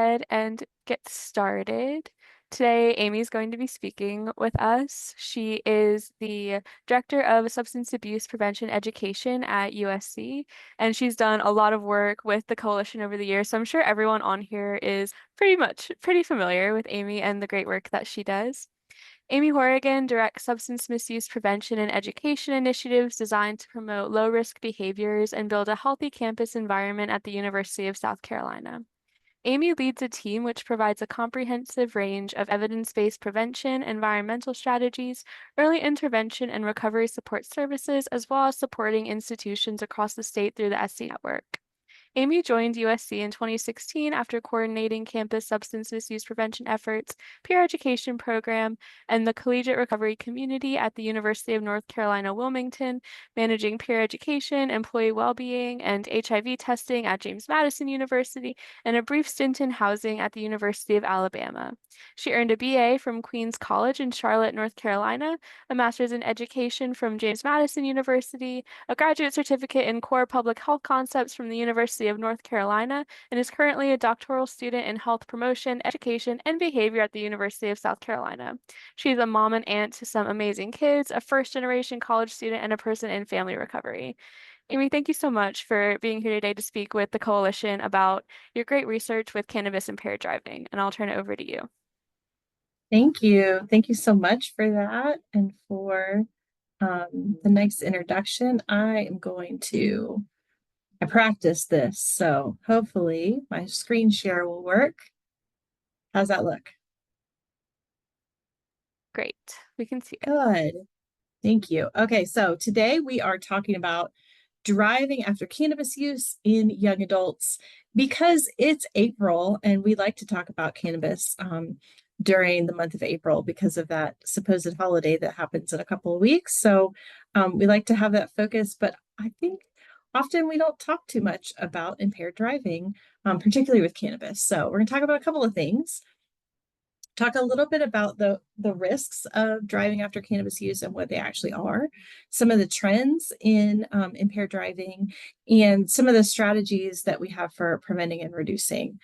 ahead and get started. Today, Aimee is going to be speaking with us. She is the Director of Substance Abuse Prevention Education at USC, and she's done a lot of work with the coalition over the years. So I'm sure everyone on here is pretty familiar with Aimee and the great work that she does. Aimee Hourigan directs substance misuse prevention and education initiatives designed to promote low-risk behaviors and build a healthy campus environment at the University of South Carolina. Aimee leads a team which provides a comprehensive range of evidence-based prevention, environmental strategies, early intervention, and recovery support services, as well as supporting institutions across the state through the SC network. Aimee joined USC in 2016 after coordinating campus substance misuse prevention efforts, peer education program, and the collegiate recovery community at the University of North Carolina, Wilmington, managing peer education, employee well-being, and HIV testing at James Madison University, and a brief stint in housing at the University of Alabama. She earned a BA from Queens College in Charlotte, North Carolina, a master's in education from James Madison University, a graduate certificate in core public health concepts from the University of North Carolina, and is currently a doctoral student in health promotion, education, and behavior at the University of South Carolina. She's a mom and aunt to some amazing kids, a first-generation college student, and a person in family recovery. Aimee, thank you so much for being here today to speak with the coalition about your great research with cannabis impaired driving, and I'll turn it over to you. Thank you. Thank you so much for that and for the nice introduction. I practiced this, so hopefully my screen share will work. How's that look? Great. We can see it. Good. Thank you. Okay, so today we are talking about driving after cannabis use in young adults because it's April and we like to talk about cannabis during the month of April because of that supposed holiday that happens in a couple of weeks. So we like to have that focus, but I think often we don't talk too much about impaired driving, particularly with cannabis. So we're going to talk about a couple of things. Talk a little bit about the risks of driving after cannabis use and what they actually are, some of the trends in impaired driving, and some of the strategies that we have for preventing and reducing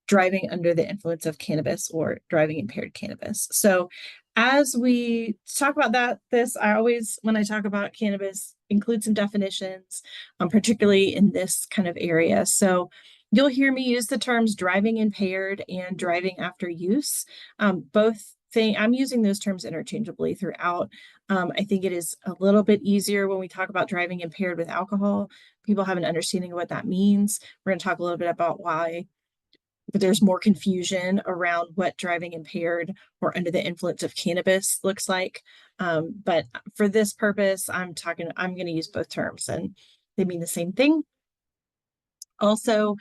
driving under the influence of cannabis or driving impaired cannabis. So as we talk about I always, when I talk about cannabis, include some definitions, particularly in this kind of area. So you'll hear me use the terms driving impaired and driving after use. I'm using those terms interchangeably throughout. I think it is a little bit easier when we talk about driving impaired with alcohol. People have an understanding of what that means. We're going to talk a little bit about why there's more confusion around what driving impaired or under the influence of cannabis looks like. But for this purpose, I'm going to use both terms and they mean the same thing. Also,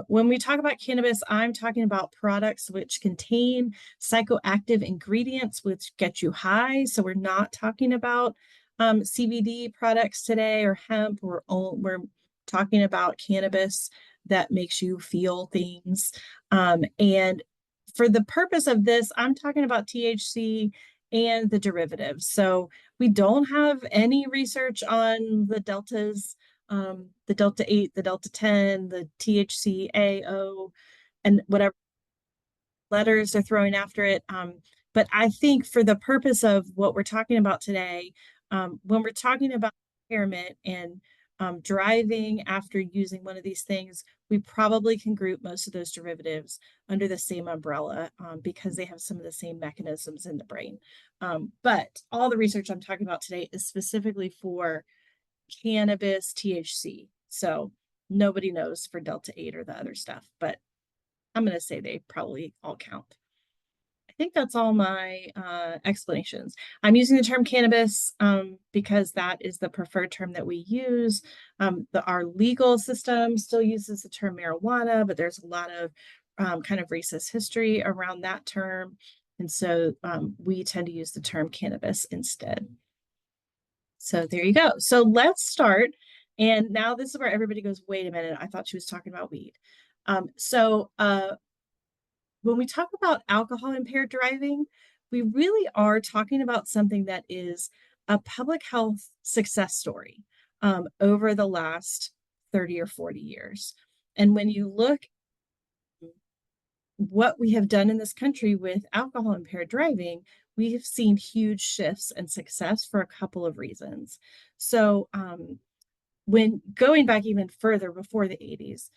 when we talk about cannabis, I'm talking about products which contain psychoactive ingredients which get you high. So we're not talking about CBD products today or hemp. We're talking about cannabis that makes you feel things. And for the purpose of this, I'm talking about THC and the derivatives. So we don't have any research on the deltas, the delta 8, the delta 10, the THC, AO, and whatever letters they're throwing after it. But I think for the purpose of what we're talking about today, when we're talking about impairment and driving after using one of these things, we probably can group most of those derivatives under the same umbrella because they have some of the same mechanisms in the brain. But all the research I'm talking about today is specifically for cannabis THC. So nobody knows for Delta 8 or the other stuff, but I'm going to say they probably all count. I think that's all my explanations. I'm using the term cannabis because that is the preferred term that we use. Our legal system still uses the term marijuana, but there's a lot of kind of racist history around that term. And so we tend to use the term cannabis instead. So there you go. So let's start. And now this is where everybody goes, wait a minute, I thought she was talking about weed. When we talk about alcohol impaired driving, we really are talking about something that is a public health success story over the last 30 or 40 years. And when you look what we have done in this country with alcohol impaired driving, we have seen huge shifts and success for a couple of reasons. So, when going back even further before the 80s,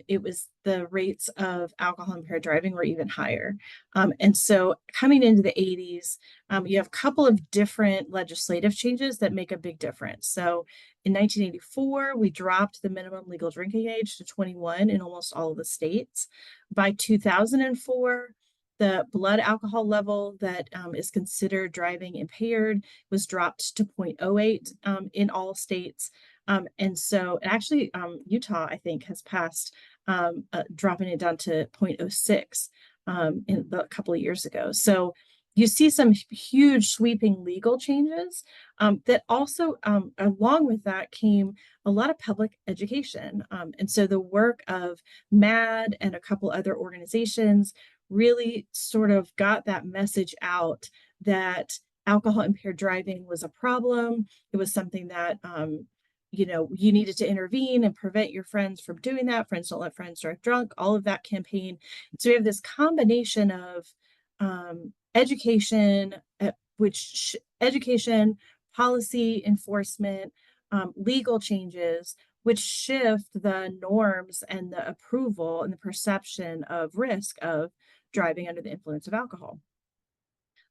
it was the rates of alcohol impaired driving were even higher. And so coming into the 80s, you have a couple of different legislative changes that make a big difference. So in 1984, we dropped the minimum legal drinking age to 21 in almost all of the states. By 2004, the blood alcohol level that is considered driving impaired was dropped to 0.08 in all states. And so actually, Utah, I think, has passed dropping it down to 0.06 in a couple of years ago. So you see some huge sweeping legal changes that also, along with that, came a lot of public education. And so the work of MAD and a couple other organizations really sort of got that message out that alcohol impaired driving was a problem. It was something that you needed to intervene and prevent your friends from doing that. Friends don't let friends drive drunk, all of that campaign. So we have this combination of education, education, policy enforcement, legal changes, which shift the norms and the approval and the perception of risk of driving under the influence of alcohol.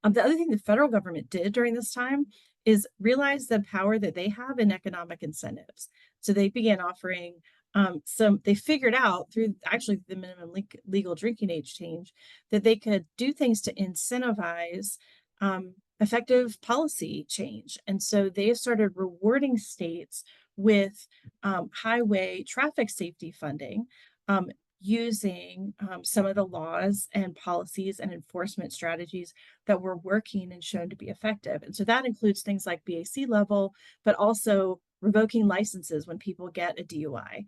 The other thing the federal government did during this time is realize the power that they have in economic incentives. So they began offering they figured out through actually the minimum legal drinking age change that they could do things to incentivize effective policy change. And so they started rewarding states with highway traffic safety funding, using some of the laws and policies and enforcement strategies that were working and shown to be effective. And so that includes things like BAC level, but also revoking licenses when people get a DUI.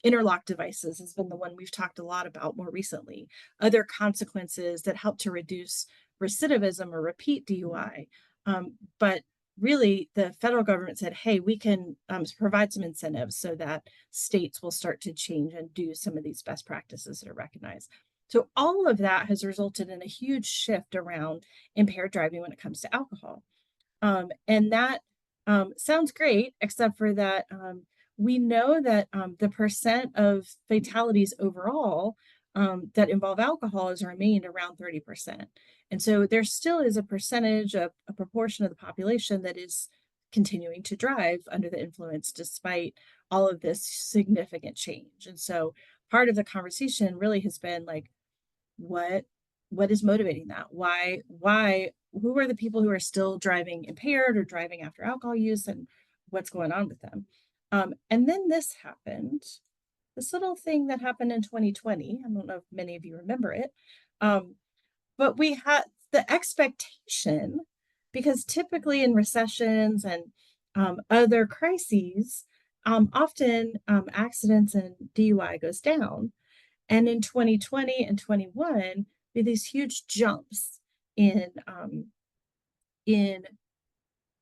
Interlock devices has been the one we've talked a lot about more recently. Other consequences that help to reduce recidivism or repeat DUI. But really the federal government said, hey, we can provide some incentives so that states will start to change and do some of these best practices that are recognized. So all of that has resulted in a huge shift around impaired driving when it comes to alcohol. And that sounds great, except for that we know that the percent of fatalities overall that involve alcohol has remained around 30%. And so there still is a percentage, a proportion of the population that is continuing to drive under the influence despite all of this significant change. And so part of the conversation really has been like, what is motivating that? Why, who are the people who are still driving impaired or driving after alcohol use, and what's going on with them? And then this happened, this little thing that happened in 2020. I don't know if many of you remember it. But we had the expectation, because typically in recessions and other crises, often accidents and DUI goes down. And in 2020 and 21, we had these huge jumps in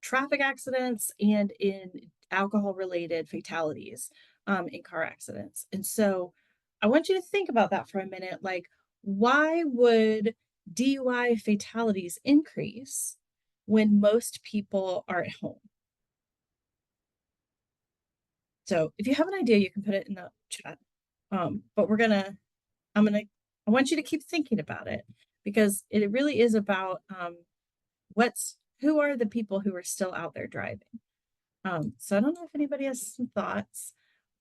traffic accidents and in alcohol-related fatalities in car accidents. And so I want you to think about that for a minute. Like, why would DUI fatalities increase when most people are at home? So if you have an idea, you can put it in the chat. But I want you to keep thinking about it, because it really is about who are the people who are still out there driving. So I don't know if anybody has some thoughts,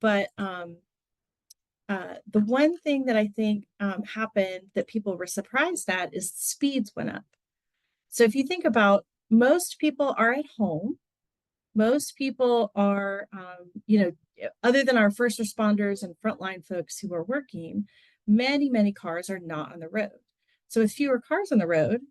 but the one thing that I think happened that people were surprised at is speeds went up. So if you think about, most people are at home, most people are, other than our first responders and frontline folks who are working, many, many cars are not on the road. So with fewer cars on the road,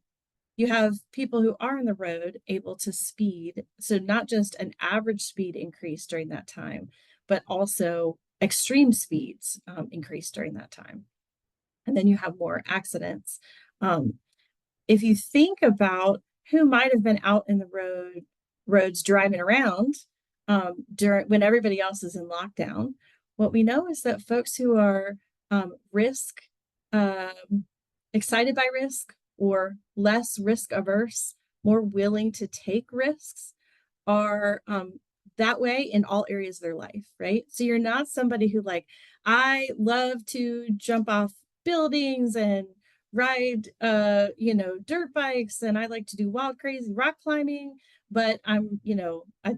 you have people who are on the road able to speed. So not just an average speed increase during that time, but also extreme speeds increase during that time. And then you have more accidents. If you think about who might have been out in the roads driving around when everybody else is in lockdown, what we know is that folks who are risk excited by risk or less risk averse, more willing to take risks are that way in all areas of their life, right? So you're not somebody who like, I love to jump off buildings and ride dirt bikes, and I like to do wild crazy rock climbing, but I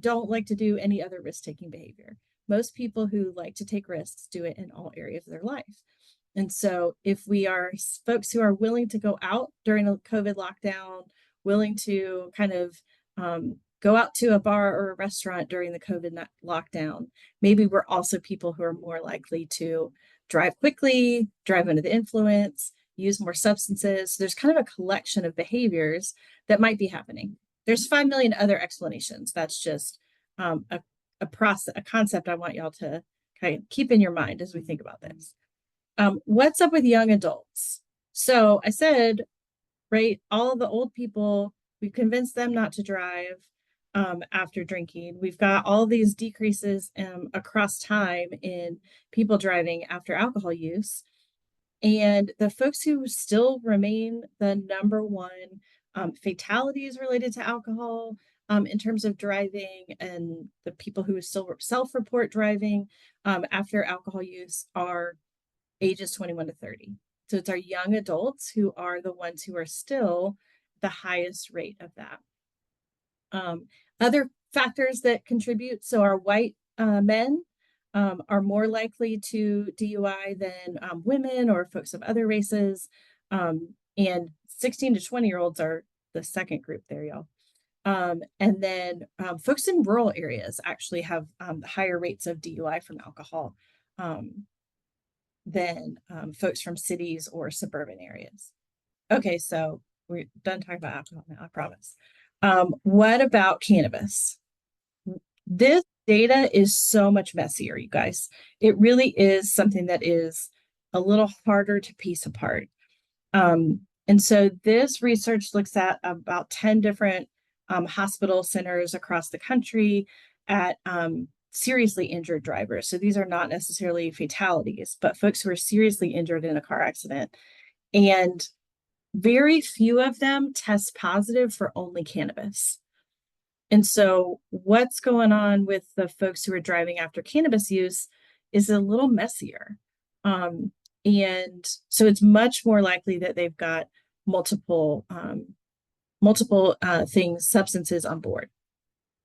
don't like to do any other risk-taking behavior. Most people who like to take risks do it in all areas of their life. And so if we are folks who are willing to go out during a COVID lockdown, willing to kind of go out to a bar or a restaurant during the COVID lockdown, maybe we're also people who are more likely to drive quickly, drive under the influence, use more substances. There's kind of a collection of behaviors that might be happening. There's 5 million other explanations. That's just a process, a concept I want y'all to kind of keep in your mind as we think about this. What's up with young adults? So I said, right, all of the old people, we convinced them not to drive after drinking. We've got all these decreases across time in people driving after alcohol use. And the folks who still remain the number one fatalities related to alcohol in terms of driving, and the people who still self-report driving after alcohol use are ages 21 to 30. So it's our young adults who are the ones who are still the highest rate of that. Other factors that contribute, so our white men are more likely to DUI than women or folks of other races. And 16 to 20-year-olds are the second group there, y'all. And then folks in rural areas actually have higher rates of DUI from alcohol than folks from cities or suburban areas. Okay, so we're done talking about alcohol now, I promise. What about cannabis? This data is so much messier, you guys. It really is something that is a little harder to piece apart. And so this research looks at about 10 different hospital centers across the country at seriously injured drivers. So these are not necessarily fatalities, but folks who are seriously injured in a car accident. And very few of them test positive for only cannabis. And so what's going on with the folks who are driving after cannabis use is a little messier. And so it's much more likely that they've got multiple substances on board.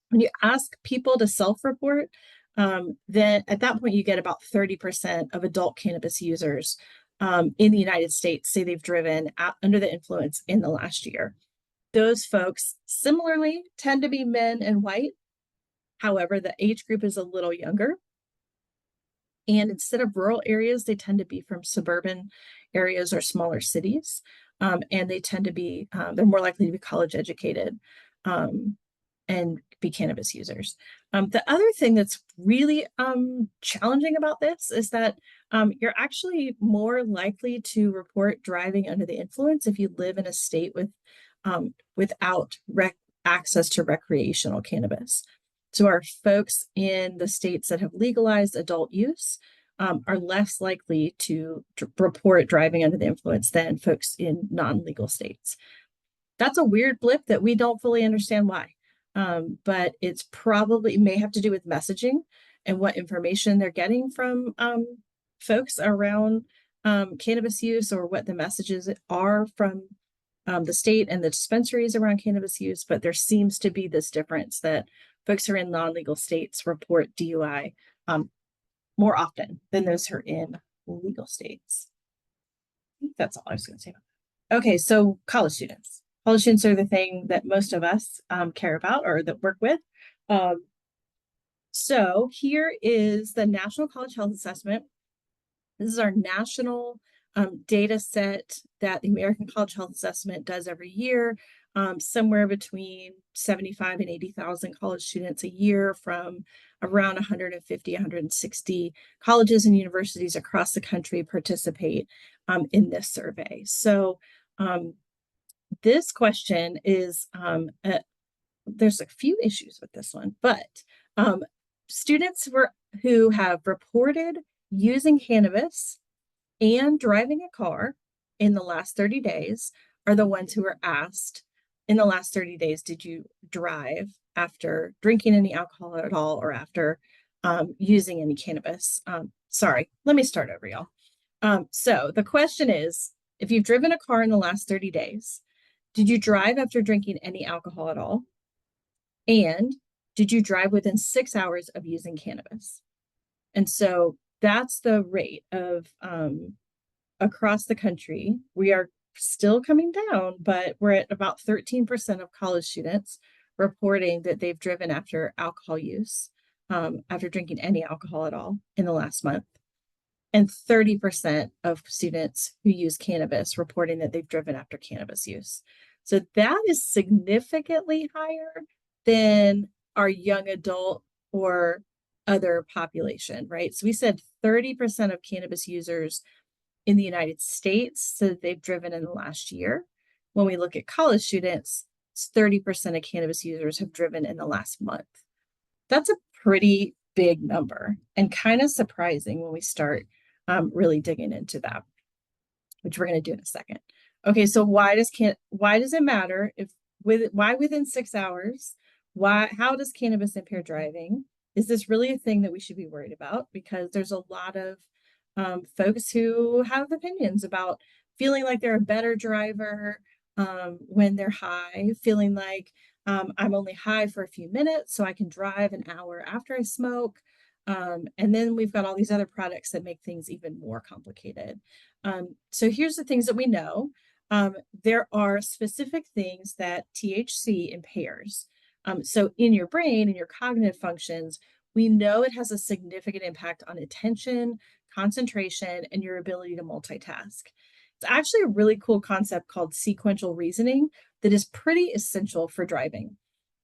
When you ask people to self-report, then at that point you get about 30% of adult cannabis users in the United States say they've driven under the influence in the last year. Those folks similarly tend to be men and white. However, the age group is a little younger. And instead of rural areas, they tend to be from suburban areas or smaller cities. And they tend to be, they're more likely to be college educated and be cannabis users. The other thing that's really challenging about this is that you're actually more likely to report driving under the influence if you live in a state with without access to recreational cannabis. So our folks in the states that have legalized adult use are less likely to report driving under the influence than folks in non-legal states. That's a weird blip that we don't fully understand why, but it's probably may have to do with messaging and what information they're getting from folks around cannabis use, or what the messages are from the state and the dispensaries around cannabis use. But there seems to be this difference that folks who are in non-legal states report DUI more often than those who are in legal states. I think that's all I was going to say about that. Okay, so college students. College students are the thing that most of us care about or that work with. So here is the National College Health Assessment. This is our national data set that the American College Health Assessment does every year. Somewhere between 75 and 80,000 college students a year from around 150, 160 colleges and universities across the country participate in this survey. So this question is, there's a few issues with this one, but students who have reported using cannabis and driving a car in the last 30 days are the ones who are asked in the last 30 days, did you drive after drinking any alcohol at all or after using any cannabis? Sorry, let me start over, y'all. So the question is, if you've driven a car in the last 30 days, did you drive after drinking any alcohol at all? And did you drive within 6 hours of using cannabis? And so that's the rate of across the country. We are still coming down, but we're at about 13% of college students reporting that they've driven after alcohol use, after drinking any alcohol at all in the last month. And 30% of students who use cannabis reporting that they've driven after cannabis use. So that is significantly higher than our young adult or other population, right? So we said 30% of cannabis users in the United States said they've driven in the last year. When we look at college students, 30% of cannabis users have driven in the last month. That's a pretty big number and kind of surprising when we start really digging into that, which we're going to do in a second. Okay, so why does it matter if why within 6 hours? How does cannabis impair driving? Is this really a thing that we should be worried about? Because there's a lot of folks who have opinions about feeling like they're a better driver when they're high, feeling like I'm only high for a few minutes, so I can drive an hour after I smoke. And then we've got all these other products that make things even more complicated. So here's the things that we know. There are specific things that THC impairs. So in your brain, in your cognitive functions, we know it has a significant impact on attention, concentration, and your ability to multitask. It's actually a really cool concept called sequential reasoning that is pretty essential for driving.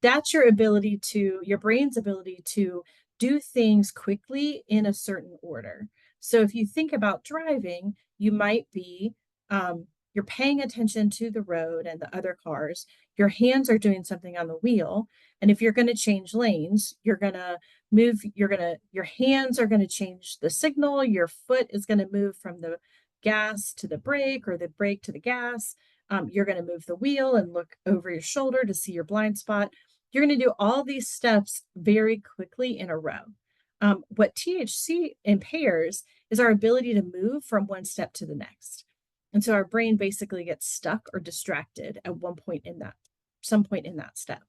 That's your brain's ability to do things quickly in a certain order. So if you think about driving, you might be, you're paying attention to the road and the other cars. Your hands are doing something on the wheel. And if you're going to change lanes, your hands are going to change the signal. Your foot is going to move from the gas to the brake or the brake to the gas. You're going to move the wheel and look over your shoulder to see your blind spot. You're going to do all these steps very quickly in a row. What THC impairs is our ability to move from one step to the next. And so our brain basically gets stuck or distracted at some point in that step.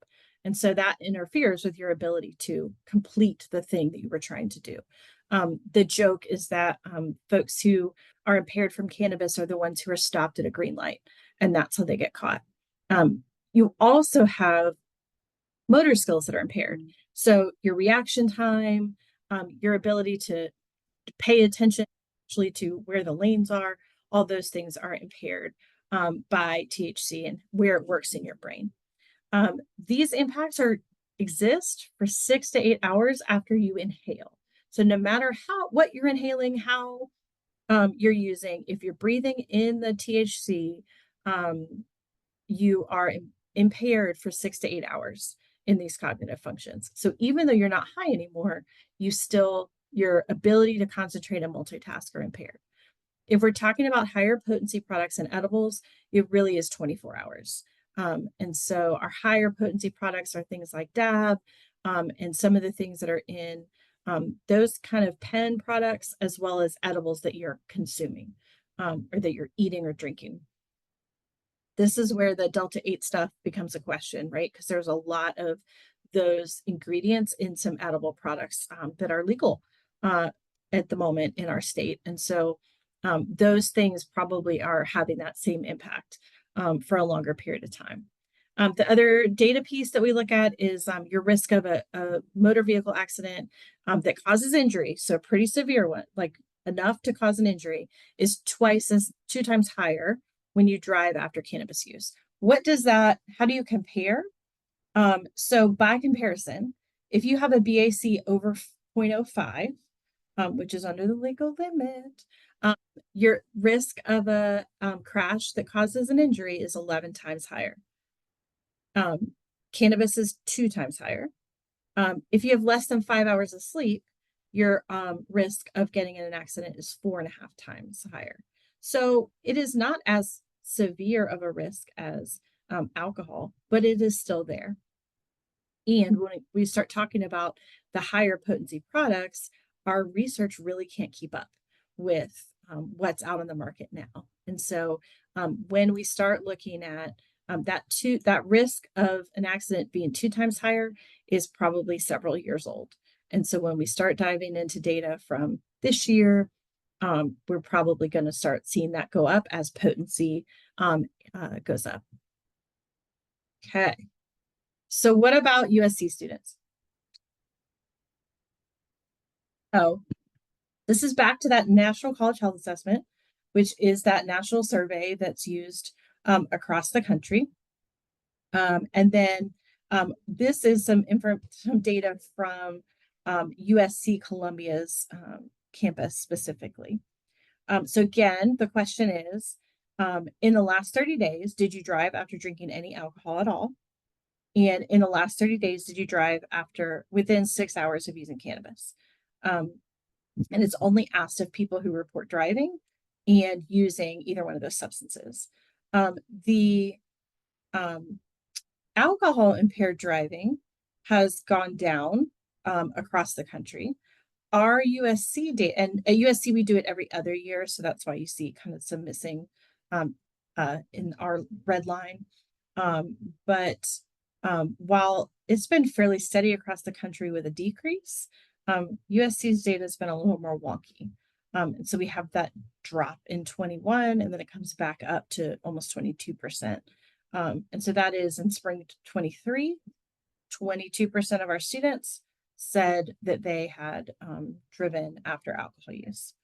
And so that interferes with your ability to complete the thing that you were trying to do. The joke is that folks who are impaired from cannabis are the ones who are stopped at a green light, and that's how they get caught. You also have motor skills that are impaired. So your reaction time, your ability to pay attention actually to where the lanes are, all those things are impaired by THC and where it works in your brain. These impacts exist for 6 to 8 hours after you inhale. So no matter what you're inhaling, how you're using, if you're breathing in the THC, you are impaired for 6 to 8 hours in these cognitive functions. So even though you're not high anymore, your ability to concentrate and multitask are impaired. If we're talking about higher potency products and edibles, it really is 24 hours. And so our higher potency products are things like dab and some of the things that are in those kind of pen products, as well as edibles that you're consuming or that you're eating or drinking. This is where the Delta 8 stuff becomes a question, right? Because there's a lot of those ingredients in some edible products that are legal at the moment in our state. And so those things probably are having that same impact for a longer period of time. The other data piece that we look at is your risk of a motor vehicle accident that causes injury. So a pretty severe one, like enough to cause an injury, is 2 times higher when you drive after cannabis use. How do you compare? So by comparison, if you have a BAC over 0.05, which is under the legal limit, your risk of a crash that causes an injury is 11 times higher. Cannabis is 2 times higher. If you have less than 5 hours of sleep, your risk of getting in an accident is 4.5 times higher. So it is not as severe of a risk as alcohol, but it is still there. And when we start talking about the higher potency products, our research really can't keep up with what's out on the market now. And so when we start looking at that risk of an accident being 2 times higher is probably several years old. And so when we start diving into data from this year, we're probably going to start seeing that go up as potency goes up. Okay. So what about USC students? Oh, this is back to that National College Health Assessment, which is that national survey that's used across the country. And then this is some data from USC Columbia's campus specifically. So again, the question is, in the last 30 days, did you drive after drinking any alcohol at all? And in the last 30 days, did you drive within 6 hours of using cannabis? And it's only asked of people who report driving and using either one of those substances. The alcohol impaired driving has gone down across the country. Our USC data, and at USC we do it every other year, so that's why you see kind of some missing in our red line. But while it's been fairly steady across the country with a decrease, USC's data has been a little more wonky. And so we have that drop in 21, and then it comes back up to almost 22%. And so that is in spring 23, 22% of our students said that they had driven after alcohol use,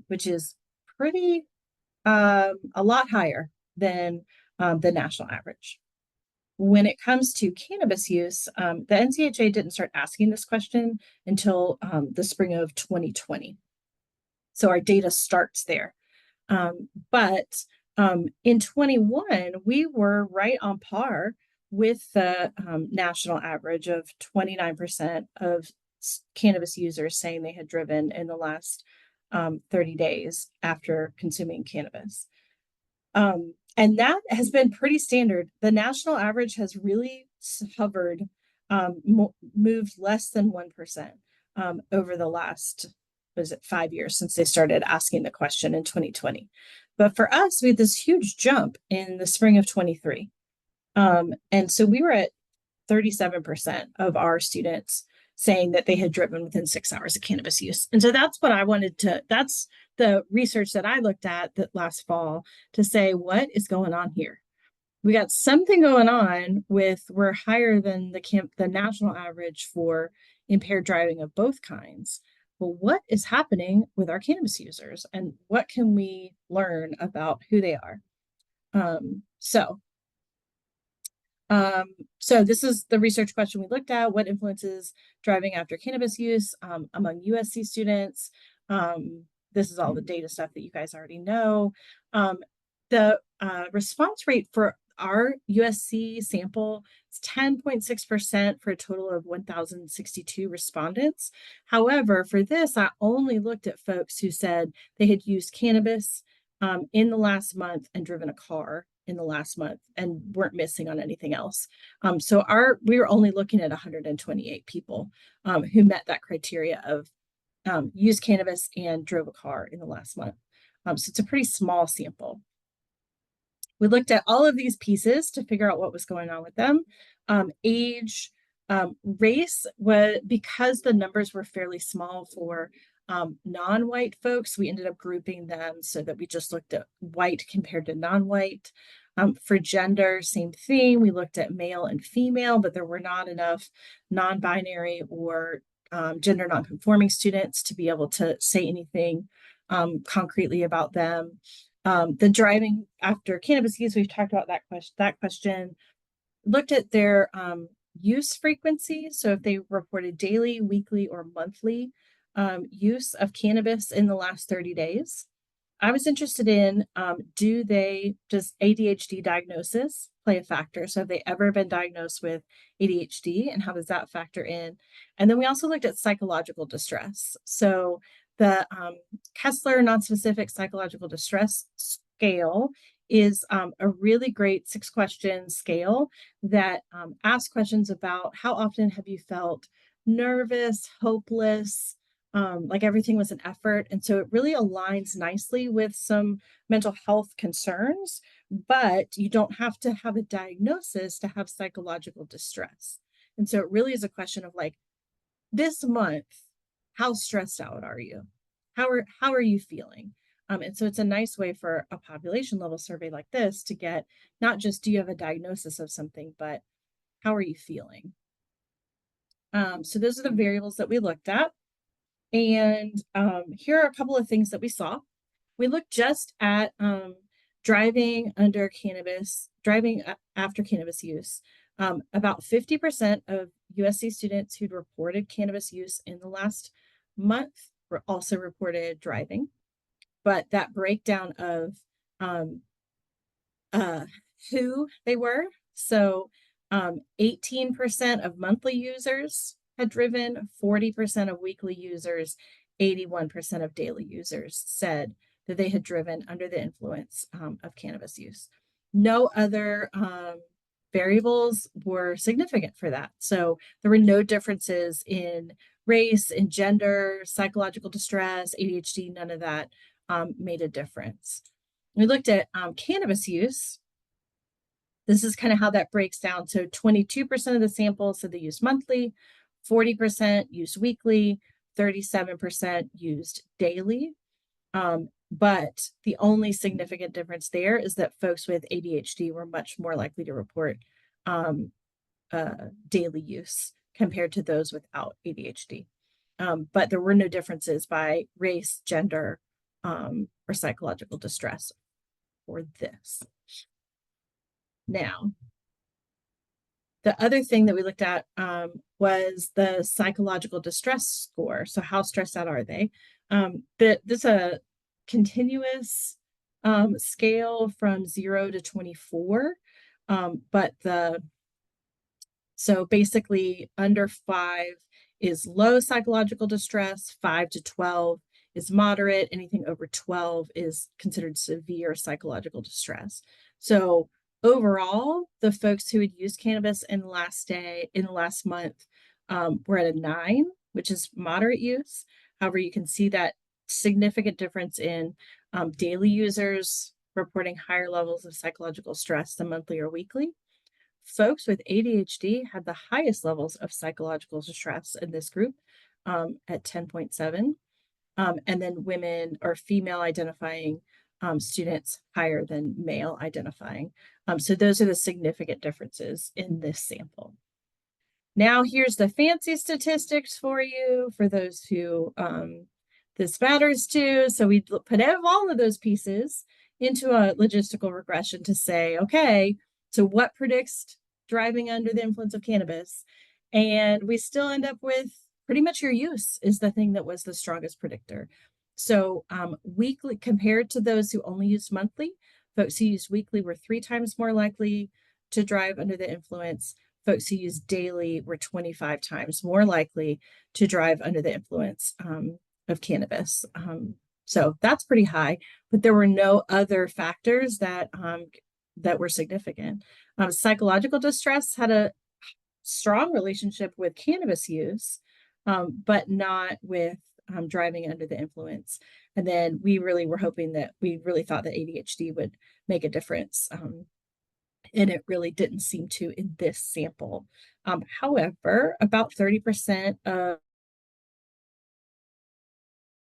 which is pretty a lot higher than the national average. When it comes to cannabis use, the NCHA didn't start asking this question until the spring of 2020. So our data starts there. But in 21, we were right on par with the national average of 29% of cannabis users saying they had driven in the last 30 days after consuming cannabis. And that has been pretty standard. The national average has really hovered, moved less than 1% over the last, 5 years since they started asking the question in 2020. But for us, we had this huge jump in the spring of 23. And so we were at 37% of our students saying that they had driven within 6 hours of cannabis use. And so that's what I wanted to, that's the research that I looked at that last fall to say, what is going on here? We got something going on with, we're higher than the national average for impaired driving of both kinds. But what is happening with our cannabis users and what can we learn about who they are? So this is the research question we looked at. What influences driving after cannabis use among USC students? This is all the data stuff that you guys already know. The response rate for our USC sample is 10.6% for a total of 1,062 respondents. However, for this, I only looked at folks who said they had used cannabis in the last month and driven a car in the last month and weren't missing on anything else. So we were only looking at 128 people who met that criteria of used cannabis and drove a car in the last month. So it's a pretty small sample. We looked at all of these pieces to figure out what was going on with them. Age, race, because the numbers were fairly small for non-white folks, we ended up grouping them so that we just looked at white compared to non-white. For gender, same thing. We looked at male and female, but there were not enough non-binary or gender non-conforming students to be able to say anything concretely about them. The driving after cannabis use, we've talked about that question. Looked at their use frequency. So if they reported daily, weekly, or monthly use of cannabis in the last 30 days. I was interested in, does ADHD diagnosis play a factor? So have they ever been diagnosed with ADHD, and how does that factor in? And then we also looked at psychological distress. So the Kessler nonspecific psychological distress scale is a really great 6-question scale that asks questions about how often have you felt nervous, hopeless, like everything was an effort. And so it really aligns nicely with some mental health concerns, but you don't have to have a diagnosis to have psychological distress. And so it really is a question of like, this month, how stressed out are you? How are you feeling? And so it's a nice way for a population level survey like this to get not just do you have a diagnosis of something, but how are you feeling? So those are the variables that we looked at. And here are a couple of things that we saw. We looked just at driving after cannabis use. About 50% of USC students who'd reported cannabis use in the last month also reported driving. But that breakdown of who they were. So 18% of monthly users had driven, 40% of weekly users, 81% of daily users said that they had driven under the influence of cannabis use. No other variables were significant for that. So there were no differences in race, in gender, psychological distress, ADHD, none of that made a difference. We looked at cannabis use. This is kind of how that breaks down. So 22% of the sample said they used monthly, 40% used weekly, 37% used daily. But the only significant difference there is that folks with ADHD were much more likely to report daily use compared to those without ADHD. But there were no differences by race, gender, or psychological distress for this. Now, the other thing that we looked at was the psychological distress score. So how stressed out are they? This is a continuous scale from 0 to 24. So basically under 5 is low psychological distress, 5 to 12 is moderate, anything over 12 is considered severe psychological distress. So overall, the folks who had used cannabis in the last month were at a 9, which is moderate use. However, you can see that significant difference in daily users reporting higher levels of psychological stress than monthly or weekly. Folks with ADHD had the highest levels of psychological distress in this group at 10.7. And then women or female identifying students higher than male identifying. So those are the significant differences in this sample. Now here's the fancy statistics for you, for those who this matters to. So we put all of those pieces into a logistical regression to say, okay, so what predicts driving under the influence of cannabis? And we still end up with pretty much your use is the thing that was the strongest predictor. So weekly compared to those who only used monthly, folks who used weekly were 3 times more likely to drive under the influence. Folks who used daily were 25 times more likely to drive under the influence of cannabis. So that's pretty high, but there were no other factors that were significant. Psychological distress had a strong relationship with cannabis use, but not with driving under the influence. And then we really thought that ADHD would make a difference. And it really didn't seem to in this sample. However, about 30% of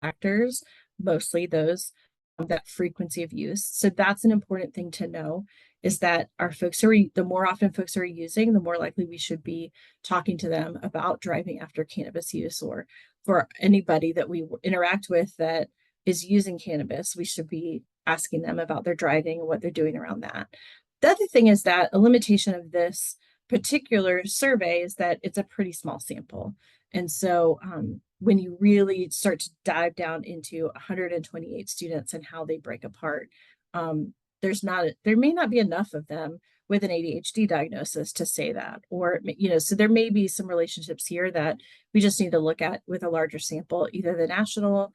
factors, mostly those that frequency of use. So that's an important thing to know, is that the more often folks are using, the more likely we should be talking to them about driving after cannabis use, or for anybody that we interact with that is using cannabis, we should be asking them about their driving and what they're doing around that. The other thing is that a limitation of this particular survey is that it's a pretty small sample. And so when you really start to dive down into 128 students and how they break apart, there may not be enough of them with an ADHD diagnosis to say that, or, so there may be some relationships here that we just need to look at with a larger sample, either the national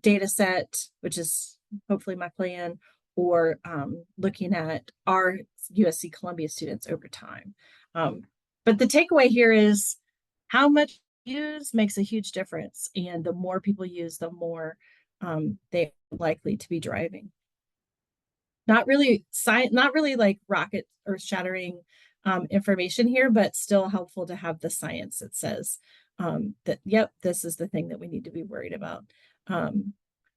data set, which is hopefully my plan, or looking at our USC Columbia students over time. But the takeaway here is how much use makes a huge difference. And the more people use, the more they're likely to be driving. Not really science, not really like rocket earth shattering information here, but still helpful to have the science that says that, yep, this is the thing that we need to be worried about.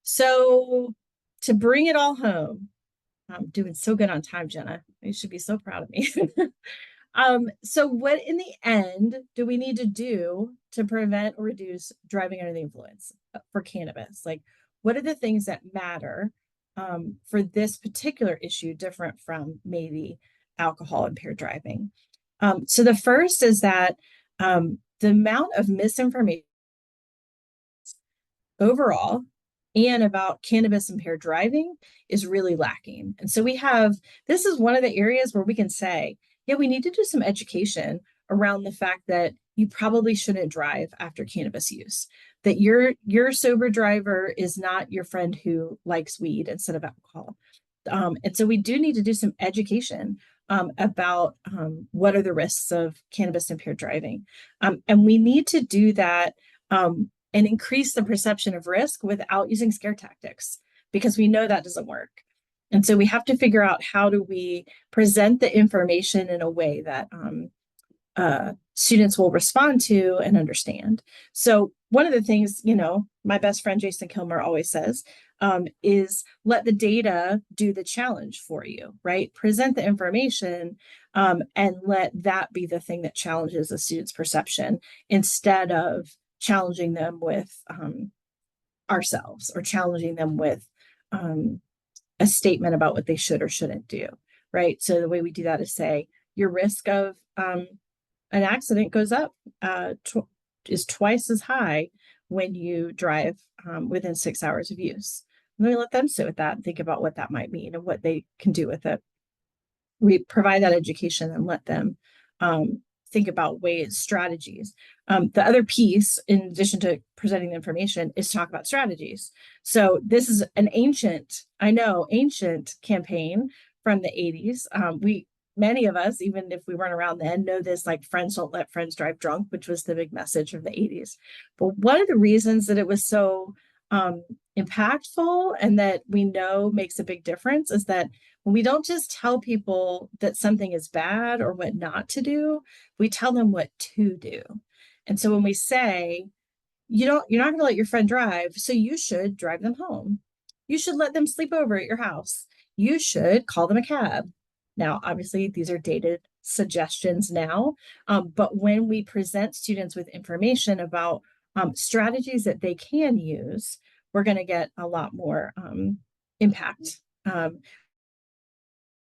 So to bring it all home, I'm doing so good on time, Jenna. You should be so proud of me. So what in the end do we need to do to prevent or reduce driving under the influence for cannabis? Like, what are the things that matter for this particular issue, different from maybe alcohol impaired driving? So the first is that the amount of misinformation overall and about cannabis impaired driving is really lacking. And so this is one of the areas where we can say, yeah, we need to do some education around the fact that you probably shouldn't drive after cannabis use, that your sober driver is not your friend who likes weed instead of alcohol. And so we do need to do some education about what are the risks of cannabis impaired driving. And we need to do that and increase the perception of risk without using scare tactics, because we know that doesn't work. And so we have to figure out, how do we present the information in a way that students will respond to and understand. So one of the things, my best friend Jason Kilmer always says is let the data do the challenge for you, right? Present the information and let that be the thing that challenges a student's perception, instead of challenging them with ourselves, or challenging them with a statement about what they should or shouldn't do, right? So the way we do that is say, your risk of an accident goes up, is twice as high when you drive within 6 hours of use. And then we let them sit with that and think about what that might mean and what they can do with it. We provide that education and let them think about ways, strategies. The other piece, in addition to presenting the information, is talk about strategies. So this is an ancient campaign from the 80s. Many of us, even if we weren't around then, know this, like, friends don't let friends drive drunk, which was the big message of the 80s. But one of the reasons that it was so impactful and that we know makes a big difference is that when we don't just tell people that something is bad or what not to do, we tell them what to do. And so when we say, you're not going to let your friend drive, so you should drive them home. You should let them sleep over at your house. You should call them a cab. Now, obviously, these are dated suggestions now, but when we present students with information about strategies that they can use, we're going to get a lot more impact.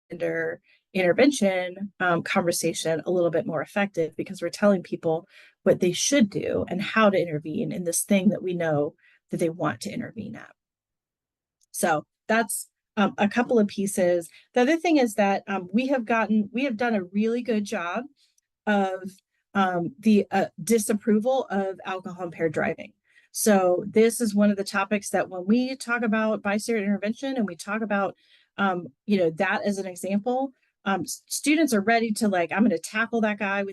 Under intervention conversation a little bit more effective, because we're telling people what they should do and how to intervene in this thing that we know that they want to intervene at. So that's a couple of pieces. The other thing is that we have done a really good job of the disapproval of alcohol impaired driving. So this is one of the topics that when we talk about bystander intervention and we talk about that as an example, students are ready to, like, I'm going to tackle that guy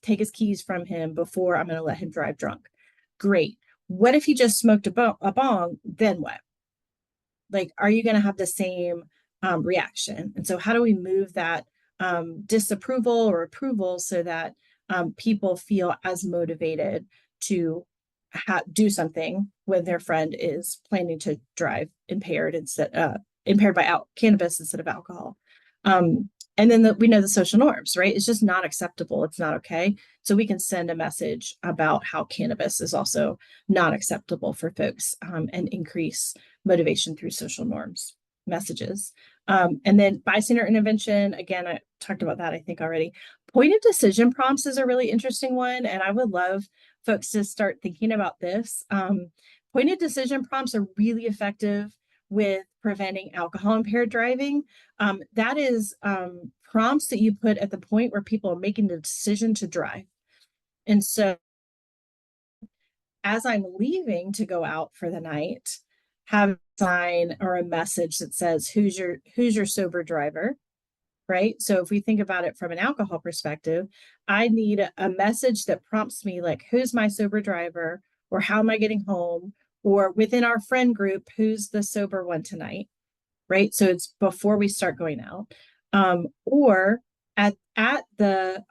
take his keys from him before I'm going to let him drive drunk. Great. What if he just smoked a bong? Then what? Like, are you going to have the same reaction? And so how do we move that disapproval or approval so that people feel as motivated to do something when their friend is planning to drive impaired by cannabis instead of alcohol? And then we know the social norms, right? It's just not acceptable. It's not okay. So we can send a message about how cannabis is also not acceptable for folks, and increase motivation through social norms messages. And then bystander intervention, again, I talked about that, I think, already. Point of decision prompts is a really interesting one. And I would love folks to start thinking about this. Pointed decision prompts are really effective with preventing alcohol impaired driving. That is prompts that you put at the point where people are making the decision to drive. And so as I'm leaving to go out for the night, have a sign or a message that says, who's your sober driver? Right. So if we think about it from an alcohol perspective, I need a message that prompts me, like, who's my sober driver, or how am I getting home, or within our friend group, who's the sober one tonight. Right. So it's before we start going out. Or at the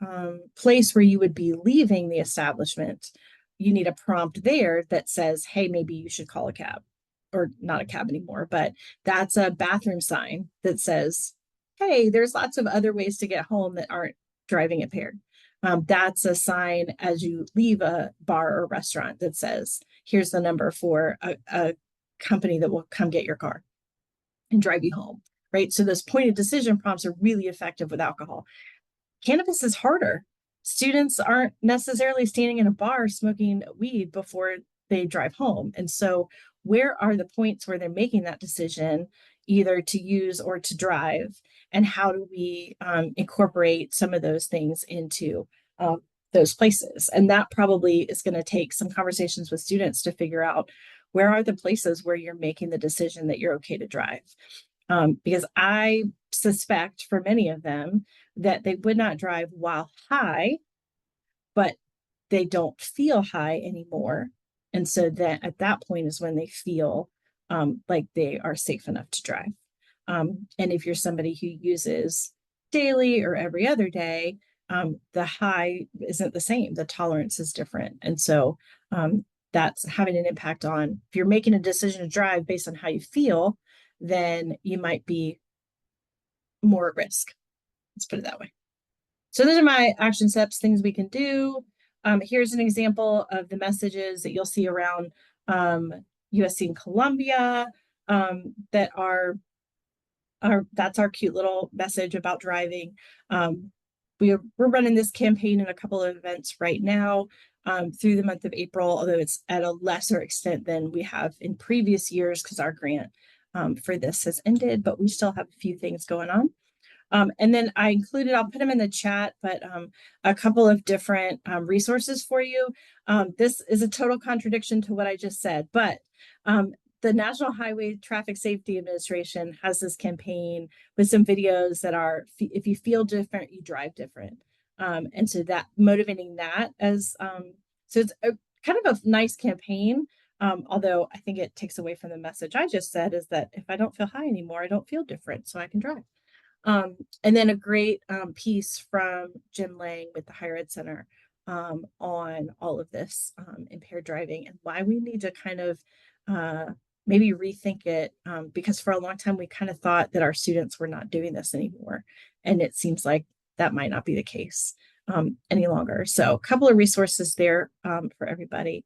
place where you would be leaving the establishment, you need a prompt there that says, hey, maybe you should call a cab, or not a cab anymore, but that's a bathroom sign that says, hey, there's lots of other ways to get home that aren't driving impaired. That's a sign as you leave a bar or restaurant that says, here's the number for a company that will come get your car and drive you home, right? So those pointed decision prompts are really effective with alcohol. Cannabis is harder. Students aren't necessarily standing in a bar smoking weed before they drive home. And so where are the points where they're making that decision, either to use or to drive? And how do we incorporate some of those things into those places? And that probably is going to take some conversations with students to figure out, where are the places where you're making the decision that you're okay to drive? Because I suspect for many of them that they would not drive while high, but they don't feel high anymore. And so that at that point is when they feel like they are safe enough to drive. And if you're somebody who uses daily or every other day, the high isn't the same. The tolerance is different. And so that's having an impact on, if you're making a decision to drive based on how you feel, then you might be more at risk. Let's put it that way. So those are my action steps, things we can do. Here's an example of the messages that you'll see around USC and Columbia that are that's our cute little message about driving. We're running this campaign in a couple of events right now through the month of April, although it's at a lesser extent than we have in previous years because our grant for this has ended, but we still have a few things going on. And then I included, I'll put them in the chat, but a couple of different resources for you. This is a total contradiction to what I just said, but the National Highway Traffic Safety Administration has this campaign with some videos that are, if you feel different, you drive different. And so that motivating that as, so it's a kind of a nice campaign. Although I think it takes away from the message I just said, is that if I don't feel high anymore, I don't feel different, so I can drive. And then a great piece from Jim Lang with the Higher Ed Center on all of this impaired driving and why we need to kind of maybe rethink it, because for a long time we kind of thought that our students were not doing this anymore. And it seems like that might not be the case any longer. So a couple of resources there for everybody.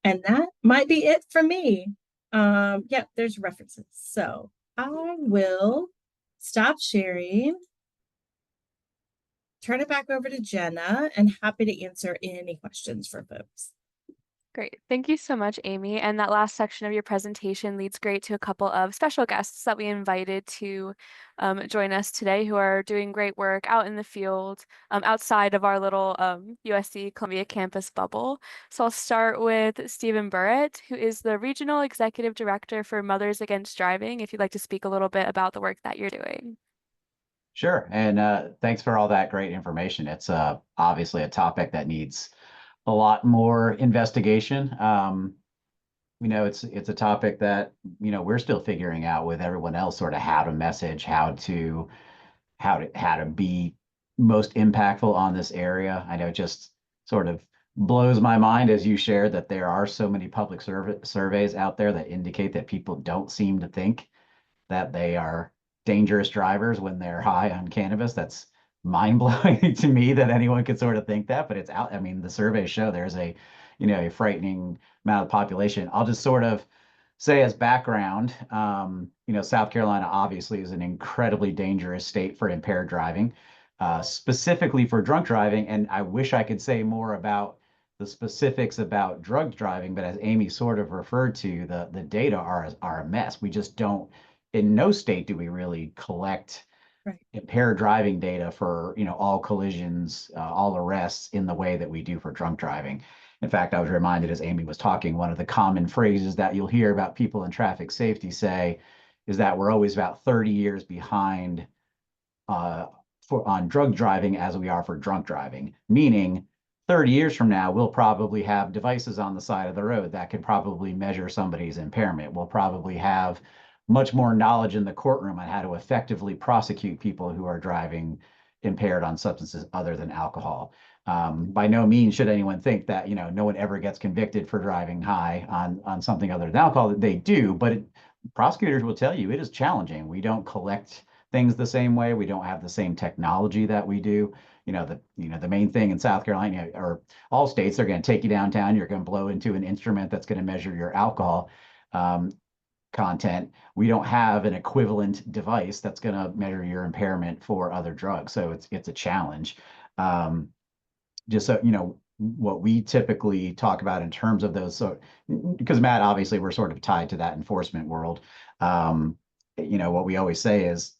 And that might be it from me. Yeah, there's references. So I will stop sharing, turn it back over to Jenna, and happy to answer any questions for folks. Great. Thank you so much, Aimee. And that last section of your presentation leads great to a couple of special guests that we invited to join us today who are doing great work out in the field outside of our little USC Columbia campus bubble. So I'll start with Stephen Burrett, who is the Regional Executive Director for Mothers Against Driving, if you'd like to speak a little bit about the work that you're doing. Sure. And thanks for all that great information. It's obviously a topic that needs a lot more investigation. It's a topic that, we're still figuring out with everyone else, sort of how to message, how to be most impactful on this area. I know it just sort of blows my mind as you shared that there are so many public surveys out there that indicate that people don't seem to think that they are dangerous drivers when they're high on cannabis. That's mind-blowing to me that anyone could sort of think that, but it's out. I mean, the surveys show there's a frightening amount of population. I'll just sort of say as background, South Carolina obviously is an incredibly dangerous state for impaired driving, specifically for drunk driving. And I wish I could say more about the specifics about drug driving, but as Aimee sort of referred to, the data are a mess. We just don't, in no state do we really collect Right. impaired driving data for, all collisions, all arrests in the way that we do for drunk driving. In fact, I was reminded as Aimee was talking, one of the common phrases that you'll hear about people in traffic safety say is that we're always about 30 years behind uh, on drug driving as we are for drunk driving, meaning 30 years from now, we'll probably have devices on the side of the road that can probably measure somebody's impairment. We'll probably have much more knowledge in the courtroom on how to effectively prosecute people who are driving impaired on substances other than alcohol. By no means should anyone think that no one ever gets convicted for driving high on something other than alcohol. They do, but prosecutors will tell you it is challenging. We don't collect things the same way. We don't have the same technology that we do. The main thing in South Carolina or all states, they're going to take you downtown. You're going to blow into an instrument that's going to measure your alcohol content. We don't have an equivalent device that's going to measure your impairment for other drugs. So it's a challenge. Just so what we typically talk about in terms of those. So because Matt, obviously, we're sort of tied to that enforcement world. What we always say is,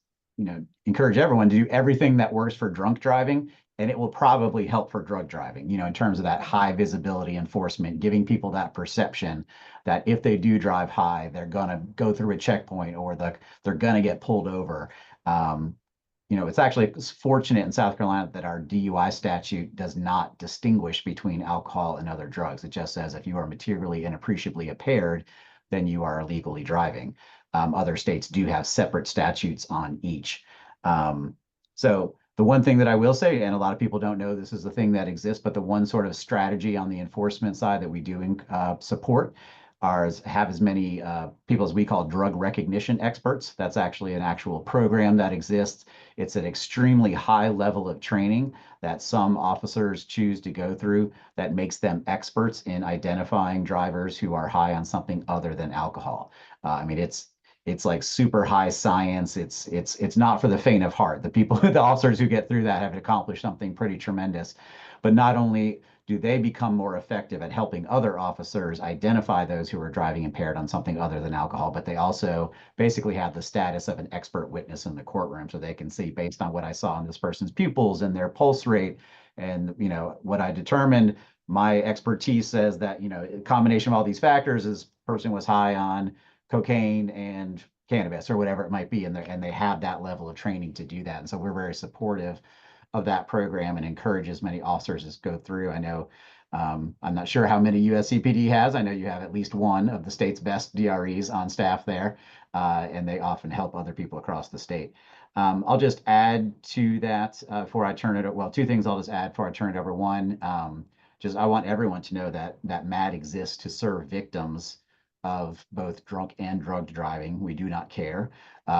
encourage everyone to do everything that works for drunk driving, and it will probably help for drug driving, in terms of that high visibility enforcement, giving people that perception that if they do drive high, they're going to go through a checkpoint or they're going to get pulled over. It's actually fortunate in South Carolina that our DUI statute does not distinguish between alcohol and other drugs. It just says if you are materially and appreciably impaired, then you are illegally driving. Other states do have separate statutes on each. So the one thing that I will say, and a lot of people don't know this is the thing that exists, but the one sort of strategy on the enforcement side that we do support have as many people as we call drug recognition experts. That's actually an actual program that exists. It's an extremely high level of training that some officers choose to go through that makes them experts in identifying drivers who are high on something other than alcohol. It's like super high science. It's not for the faint of heart. The officers who get through that have accomplished something pretty tremendous. But not only do they become more effective at helping other officers identify those who are driving impaired on something other than alcohol, but they also basically have the status of an expert witness in the courtroom. So they can see, based on what I saw in this person's pupils and their pulse rate and what I determined, my expertise says that a combination of all these factors is person was high on cocaine and cannabis or whatever it might be, and they have that level of training to do that. And so we're very supportive of that program and encourage as many officers as go through. I know I'm not sure how many USCPD has. I know you have at least one of the state's best DREs on staff there, and they often help other people across the state. I'll just add to that before I turn it over. Well, two things I'll just add before I turn it over. One, I want everyone to know that MAD exists to serve victims of both drunk and drugged driving. We do not care.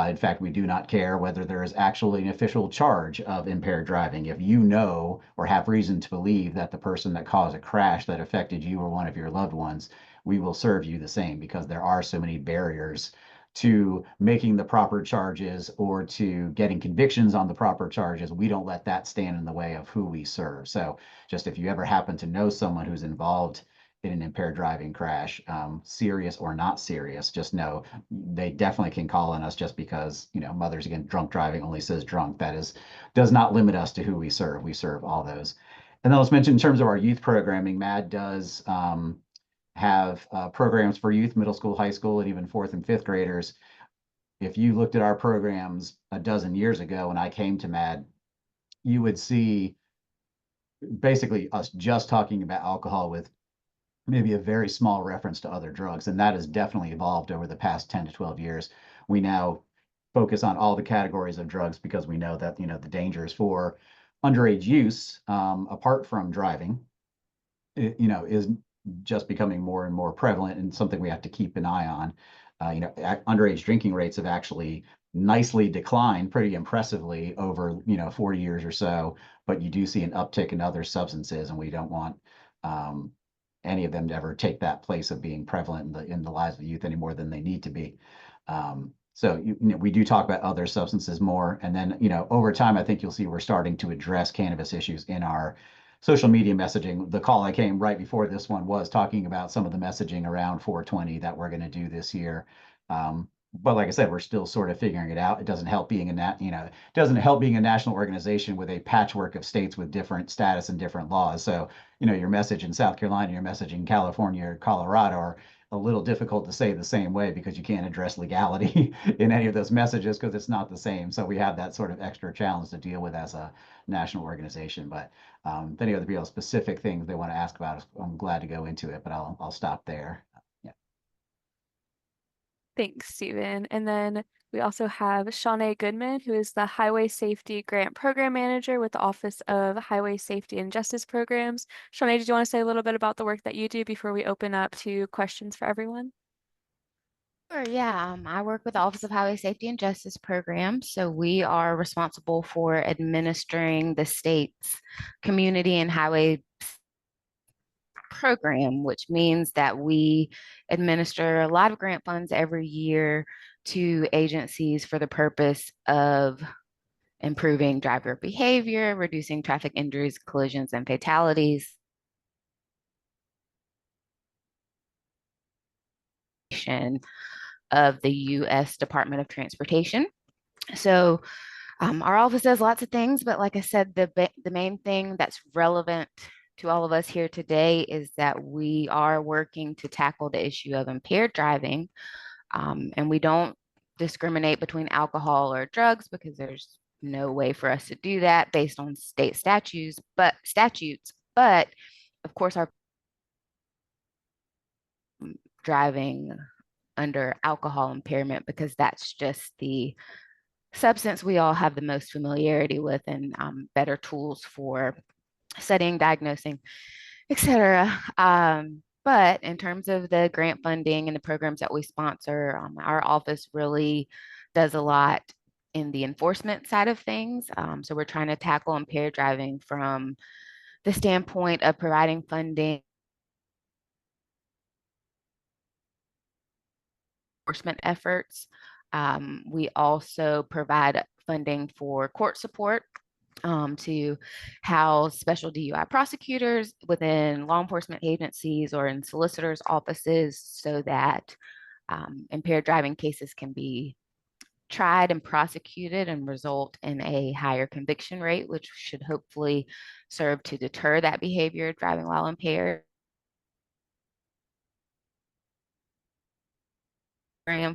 In fact, we do not care whether there is actually an official charge of impaired driving. If you know or have reason to believe that the person that caused a crash that affected you or one of your loved ones, we will serve you the same, because there are so many barriers to making the proper charges or to getting convictions on the proper charges. We don't let that stand in the way of who we serve. So just if you ever happen to know someone who's involved in an impaired driving crash, serious or not serious, just know they definitely can call on us. Just because Mothers Against Drunk Driving only says drunk, does not limit us to who we serve. We serve all those. And then let's mention, in terms of our youth programming, MAD does have programs for youth, middle school, high school, and even fourth and fifth graders. If you looked at our programs a dozen years ago when I came to MAD, you would see basically us just talking about alcohol with maybe a very small reference to other drugs. And that has definitely evolved over the past 10 to 12 years. We now focus on all the categories of drugs because we know that, the dangers for underage use, apart from driving, is just becoming more and more prevalent and something we have to keep an eye on. Underage drinking rates have actually nicely declined pretty impressively over, 40 years or so, but you do see an uptick in other substances, and we don't want any of them to ever take that place of being prevalent in the lives of the youth any more than they need to be. So we do talk about other substances more, and then over time I think you'll see we're starting to address cannabis issues in our social media messaging. The call I came right before this one was talking about some of the messaging around 420 that we're going to do this year. But like I said, we're still sort of figuring it out. It doesn't help being it doesn't help being a national organization with a patchwork of states with different status and different laws. So, your message in South Carolina, your message in California or Colorado are a little difficult to say the same way because you can't address legality in any of those messages because it's not the same. So we have that sort of extra challenge to deal with as a national organization. But if any other people have specific things they want to ask about, I'm glad to go into it, but I'll stop there. Yeah. Thanks, Stephen. And then we also have Shawnee Goodman, who is the Highway Safety Grant Program Manager with the Office of Highway Safety and Justice Programs. Shawnee, did you want to say a little bit about the work that you do before we open up to questions for everyone? Sure, yeah. I work with the Office of Highway Safety and Justice Program. So we are responsible for administering the state's community and highway program, which means that we administer a lot of grant funds every year to agencies for the purpose of improving driver behavior, reducing traffic injuries, collisions, and fatalities. Of the U.S. Department of Transportation. So our office does lots of things, but like I said, the main thing that's relevant to all of us here today is that we are working to tackle the issue of impaired driving, and we don't discriminate between alcohol or drugs because there's no way for us to do that based on state statutes. But of course, our driving under alcohol impairment because that's just the substance we all have the most familiarity with and better tools for studying, diagnosing, etc. But in terms of the grant funding and the programs that we sponsor, our office really does a lot in the enforcement side of things. So we're trying to tackle impaired driving from the standpoint of providing funding enforcement efforts. We also provide funding for court support to house special DUI prosecutors within law enforcement agencies or in solicitors' offices so that impaired driving cases can be tried and prosecuted and result in a higher conviction rate, which should hopefully serve to deter that behavior, driving while impaired.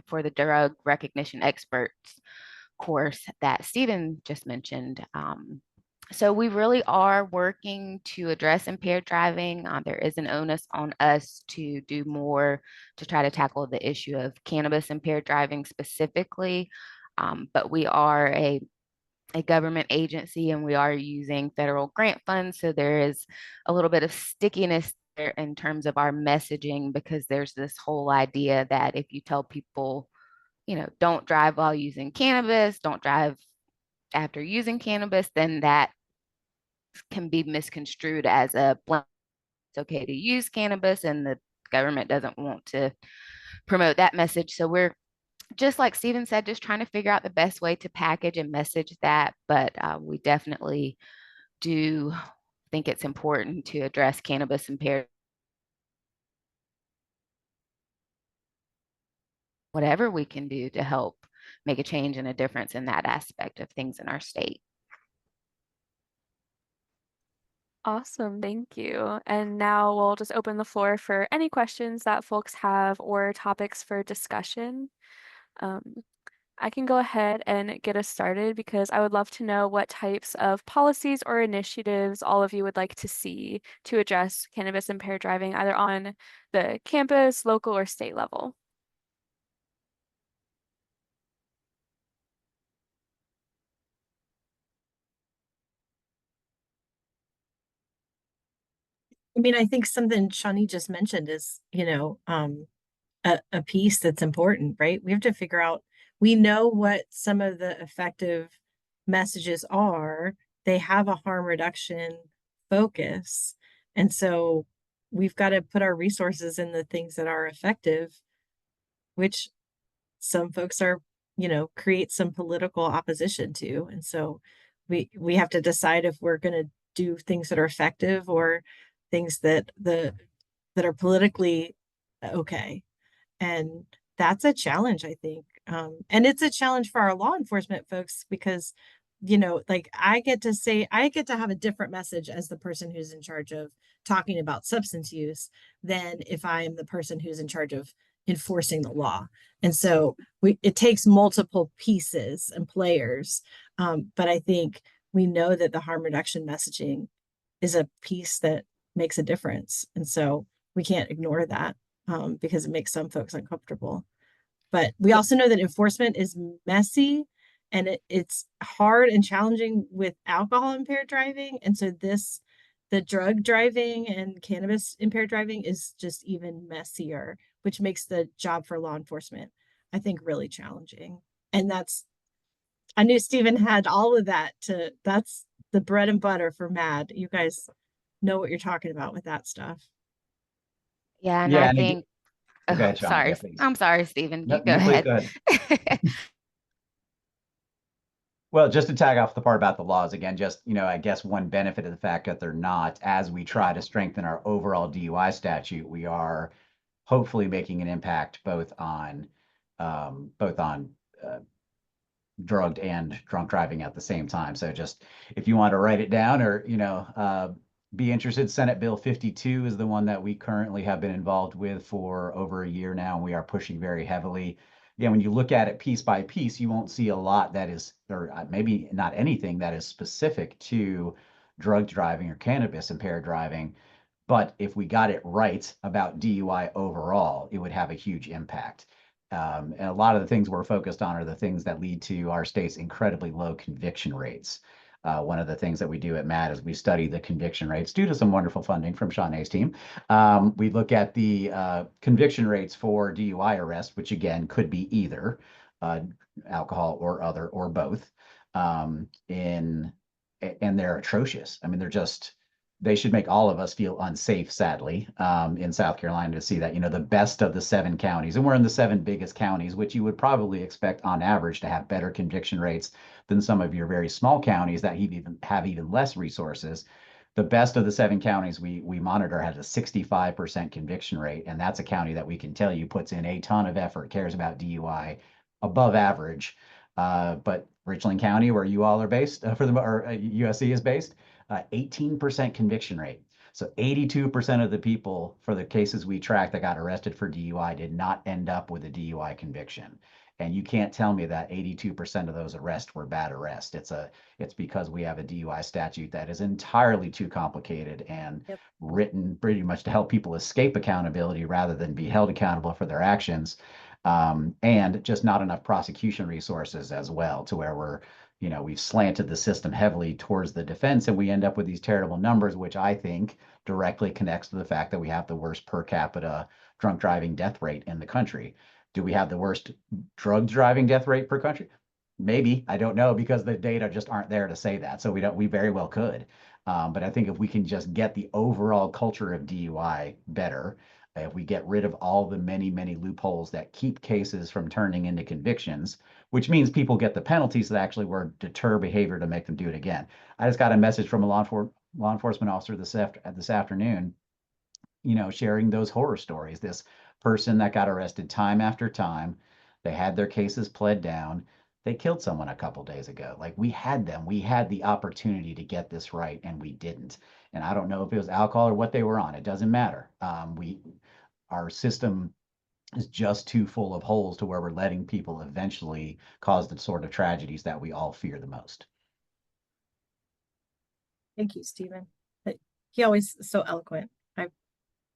For the drug recognition experts course that Stephen just mentioned. So we really are working to address impaired driving. There is an onus on us to do more to try to tackle the issue of cannabis impaired driving specifically. But we are a government agency and we are using federal grant funds. So there is a little bit of stickiness there in terms of our messaging because there's this whole idea that if you tell people, don't drive while using cannabis, don't drive after using cannabis, then that can be misconstrued as a blank. It's okay to use cannabis, and the government doesn't want to promote that message. So we're just like Stephen said, just trying to figure out the best way to package and message that. But we definitely do think it's important to address cannabis impaired. Whatever we can do to help make a change and a difference in that aspect of things in our state. Awesome, thank you. And now we'll just open the floor for any questions that folks have or topics for discussion. I can go ahead and get us started because I would love to know what types of policies or initiatives all of you would like to see to address cannabis impaired driving, either on the campus, local, or state level. I mean, I think something Shawnee just mentioned is, a piece that's important, right? We have to figure out, we know what some of the effective messages are. They have a harm reduction focus. And so we've got to put our resources in the things that are effective, which some folks are, create some political opposition to. And so we have to decide if we're going to do things that are effective or things that are politically okay. And that's a challenge, I think. And it's a challenge for our law enforcement folks because, like I get to have a different message as the person who's in charge of talking about substance use than if I am the person who's in charge of enforcing the law. And so it takes multiple pieces and players. But I think we know that the harm reduction messaging is a piece that makes a difference. And so we can't ignore that because it makes some folks uncomfortable. But we also know that enforcement is messy and it's hard and challenging with alcohol impaired driving. And so the drug driving and cannabis impaired driving is just even messier, which makes the job for law enforcement, I think, really challenging. And I knew Stephen had all of that's the bread and butter for MAD. You guys know what you're talking about with that stuff. Yeah, and Yeah. I And think, go oh, ahead, Shauna. sorry, Yeah, please. I'm sorry, Stephen, you No, go no, please ahead. go ahead. Well, just to tag off the part about the laws again, just, I guess one benefit of the fact that they're not, as we try to strengthen our overall DUI statute, we are hopefully making an impact both on uh, drugged and drunk driving at the same time. So just if you want to write it down or, be interested, Senate Bill 52 is the one that we currently have been involved with for over a year now, and we are pushing very heavily. Again, when you look at it piece by piece, you won't see a lot that is, or maybe not anything that is specific to drug driving or cannabis impaired driving. But if we got it right about DUI overall, it would have a huge impact. And a lot of the things we're focused on are the things that lead to our state's incredibly low conviction rates. One of the things that we do at MAD is we study the conviction rates due to some wonderful funding from Shauna's team. We look at the conviction rates for DUI arrest, which again could be either alcohol or other or both. And they're atrocious. I mean, they should make all of us feel unsafe, sadly, in South Carolina to see that, the best of the 7 counties, and we're in the 7 biggest counties, which you would probably expect on average to have better conviction rates than some of your very small counties that have even less resources. The best of the 7 counties we monitor has a 65% conviction rate, and that's a county that we can tell you puts in a ton of effort, cares about DUI above average. But Richland County, where you all are based, or USC is based, 18% conviction rate. So 82% of the people for the cases we tracked that got arrested for DUI did not end up with a DUI conviction. And you can't tell me that 82% of those arrests were bad arrests. It's because we have a DUI statute that is entirely too complicated and Yep. written pretty much to help people escape accountability rather than be held accountable for their actions. And just not enough prosecution resources as well, to where we've slanted the system heavily towards the defense, and we end up with these terrible numbers, which I think directly connects to the fact that we have the worst per capita drunk driving death rate in the country. Do we have the worst drug driving death rate per country? Maybe. I don't know, because the data just aren't there to say that. So we very well could. But I think if we can just get the overall culture of DUI better, if we get rid of all the many, many loopholes that keep cases from turning into convictions, which means people get the penalties that actually were deter behavior to make them do it again. I just got a message from a law enforcement officer this afternoon, sharing those horror stories. This person that got arrested time after time, they had their cases pled down. They killed someone a couple days ago. Like, we had the opportunity to get this right, and we didn't. And I don't know if it was alcohol or what they were on. It doesn't matter. Our system is just too full of holes to where we're letting people eventually cause the sort of tragedies that we all fear the most. Thank you, Stephen. He always is so eloquent. I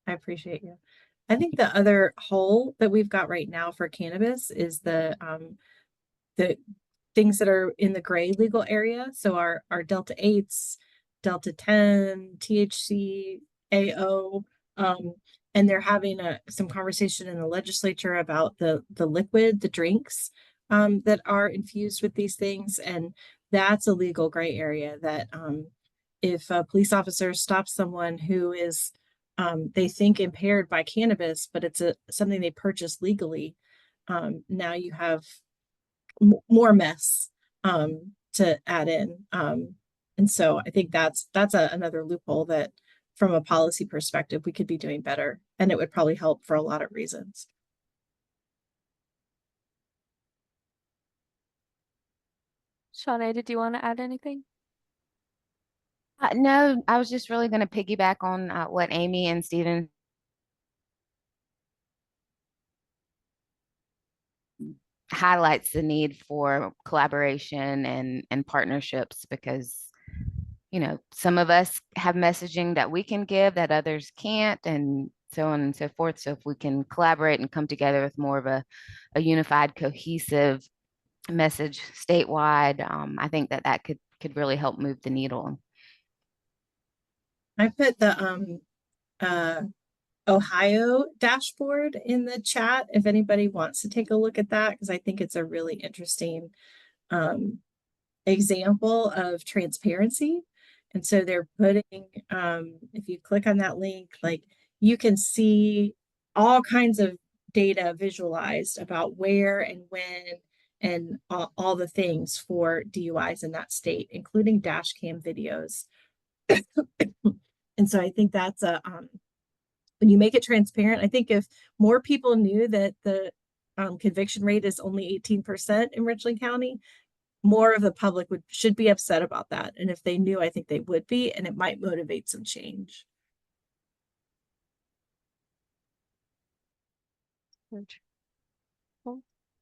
appreciate you. I think the other hole that we've got right now for cannabis is the things that are in the gray legal area. So our Delta 8s, Delta 10, THC, AO, and they're having some conversation in the legislature about the drinks that are infused with these things. And that's a legal gray area that if a police officer stops someone who is they think impaired by cannabis, but it's something they purchased legally, now you have more mess to add in. And so I think that's another loophole that from a policy perspective, we could be doing better. And it would probably help for a lot of reasons. Shawnee, did you want to add anything? No, I was just really going to piggyback on what Aimee and Stephen highlights the need for collaboration and partnerships because some of us have messaging that we can give that others can't, and so on and so forth. So if we can collaborate and come together with more of a unified, cohesive message statewide, I think that could really help move the needle. I put the Ohio dashboard in the chat if anybody wants to take a look at that, because I think it's a really interesting example of transparency. And so they're putting, if you click on that link, like you can see all kinds of data visualized about where and when and all the things for DUIs in that state, including dash cam videos. And so I think that's when you make it transparent, I think if more people knew that the conviction rate is only 18% in Richland County, more of the public should be upset about that. And if they knew, I think they would be, and it might motivate some change. Well,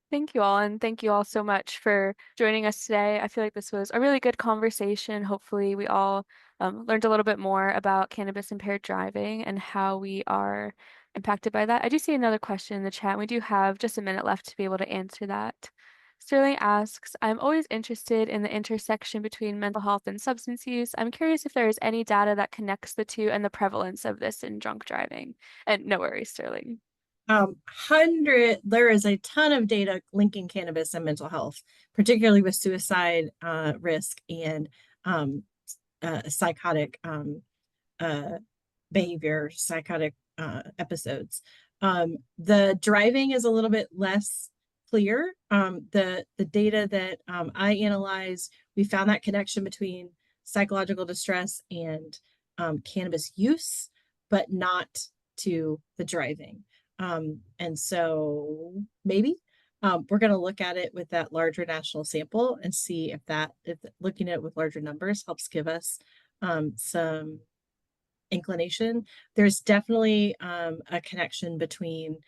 thank you all, and thank you all so much for joining us today. I feel like this was a really good conversation. Hopefully we all learned a little bit more about cannabis impaired driving and how we are impacted by that. I do see another question in the chat. We do have just a minute left to be able to answer that. Sterling asks, I'm always interested in the intersection between mental health and substance use. I'm curious if there is any data that connects the two and the prevalence of this in drunk driving. And no worries, Sterling. There is a ton of data linking cannabis and mental health, particularly with suicide risk and psychotic behavior, psychotic episodes. The driving is a little bit less clear. The data that I analyzed, we found that connection between psychological distress and cannabis use, but not to the driving. And so maybe we're going to look at it with that larger national sample and see if looking at it with larger numbers helps give us some inclination. There's definitely a connection between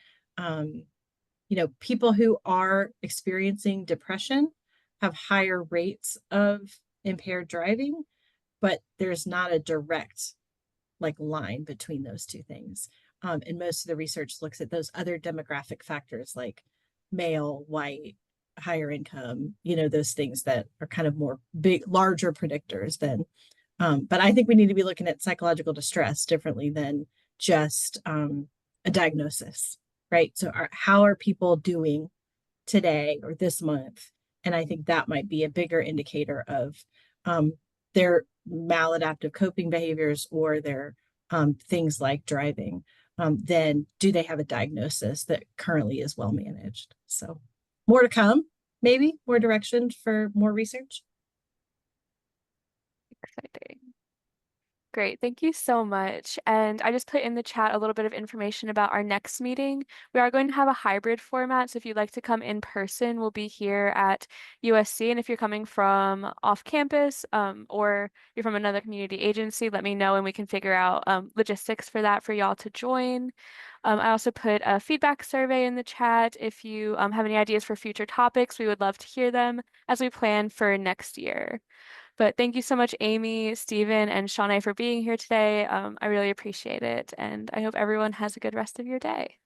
people who are experiencing depression have higher rates of impaired driving, but there's not a direct line between those two things. And most of the research looks at those other demographic factors like male, white, higher income, those things that are kind of more larger predictors than, but I think we need to be looking at psychological distress differently than just a diagnosis, right? So how are people doing today or this month? And I think that might be a bigger indicator of their maladaptive coping behaviors or their things like driving. Then do they have a diagnosis that currently is well managed? So more to come, maybe more direction for more research. Exciting. Great, thank you so much. And I just put in the chat a little bit of information about our next meeting. We are going to have a hybrid format, so if you'd like to come in person, we'll be here at USC. And if you're coming from off campus or you're from another community agency, let me know and we can figure out logistics for that for y'all to join. I also put a feedback survey in the chat. If you have any ideas for future topics, we would love to hear them as we plan for next year. But thank you so much, Aimee, Stephen, and Shawnee for being here today. I really appreciate it, and I hope everyone has a good rest of your day.